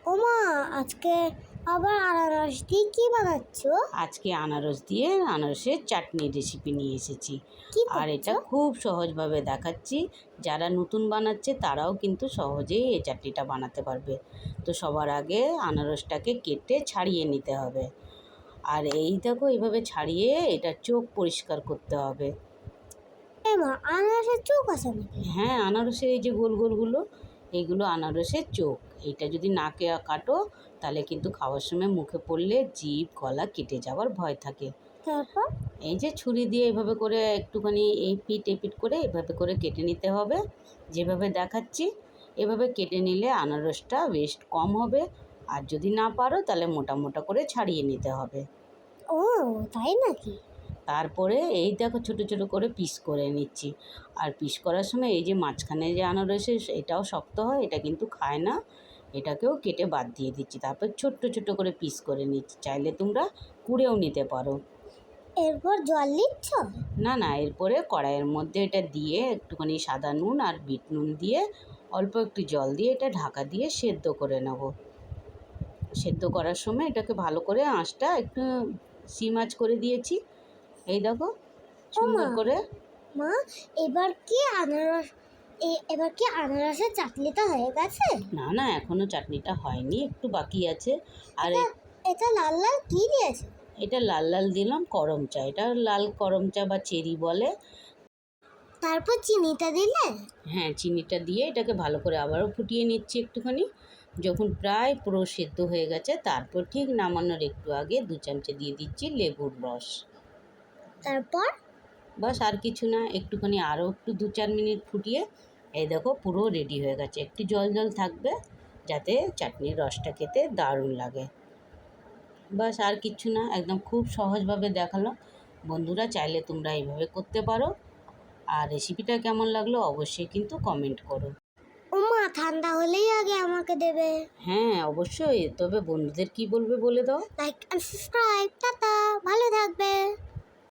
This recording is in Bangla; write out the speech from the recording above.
ওমা, আজকে আবার আনারস দিয়ে কি বানাচ্ছ? আজকে আনারস দিয়ে আনারসের চাটনির রেসিপি নিয়ে এসেছি। কি আর এটা করছো? খুব সহজভাবে দেখাচ্ছি। যারা নতুন বানাচ্ছে তারাও কিন্তু সহজেই এই চাটনিটা বানাতে পারবে। তো সবার আগে আনারসটাকে কেটে ছাড়িয়ে নিতে হবে। আর এই দেখো এইভাবে ছাড়িয়ে এটা চোখ পরিষ্কার করতে হবে। মা, আনারসের চোখ আছে নাকি? হ্যাঁ, আনারসের এই যে গোল গোলগুলো, এইগুলো আনারসের চোখ। এইটা যদি না কাটো তাহলে কিন্তু খাওয়ার সময় মুখে পড়লে জিভ গলা কেটে যাওয়ার ভয় থাকে। তারপর? এই যে ছুরি দিয়ে এভাবে করে একটুখানি এই পিঠ এপিঠ করে এভাবে করে কেটে নিতে হবে, যেভাবে দেখাচ্ছি। এভাবে কেটে নিলে আনারসটা ওয়েস্ট কম হবে। আর যদি না পারো তাহলে মোটা মোটা করে ছাড়িয়ে নিতে হবে। ও, তাই নাকি? তারপরে এই দেখো ছোটো ছোটো করে পিস করে নিচ্ছি। আর পিস করার সময় এই যে মাঝখানে যে আনারসের এটাও শক্ত হয়, এটা কিন্তু খায় না। এটাকেও কেটে বাদ দিয়ে দিচ্ছি। তারপর ছোট্ট ছোট্ট করে পিস করে নিচ্ছি। চাইলে তোমরা কুড়েও নিতে পারো। এরপর জল দিচ্ছ? না না, এরপরে কড়াইয়ের মধ্যে এটা দিয়ে একটুখানি সাদা নুন আর বিট নুন দিয়ে অল্প একটু জল দিয়ে এটা ঢাকা দিয়ে সেদ্ধ করে নেব। সেদ্ধ করার সময় এটাকে ভালো করে আঁচটা একটু সিম আঁচ করে দিয়েছি। এই দেখো সুন্দর ওমা, করে। মা, এবার কি আনারস এবার কি আনারসের চাটনিটা হয়ে গেছে? না না, এখনও চাটনিটা হয়নি, একটু বাকি আছে। আর এটা এটা লাল লাল কি দিয়েছে? এটা লাল লাল দিলাম করম চা। এটা লাল করম চা বা চেরি বলে। তারপর চিনিটা দিলে? হ্যাঁ, চিনিটা দিয়ে এটাকে ভালো করে আবারও ফুটিয়ে নিচ্ছি একটুখানি। যখন প্রায় পুরো সেদ্ধ হয়ে গেছে তারপর ঠিক নামানোর একটু আগে 2 চামচে দিয়ে দিচ্ছি লেবুর রস। তারপর? বাস, আর কিছু না, একটুখানি আরও একটু 2-4 মিনিট ফুটিয়ে এই দেখো পুরো রেডি হয়ে গেছে। একটু জল জল থাকবে যাতে চাটনির রসটা খেতে দারুণ লাগে। বাস, আর কিচ্ছু না, একদম খুব সহজভাবে দেখালো। বন্ধুরা, চাইলে তোমরা এইভাবে করতে পারো। আর রেসিপিটা কেমন লাগলো অবশ্যই কিন্তু কমেন্ট করো। ওমা, ঠান্ডা হলেই আগে আমাকে দেবে। হ্যাঁ অবশ্যই, তবে বন্ধুদের কি বলবে বলে দাও। Like and subscribe. টাটা, ভালো থাকবে।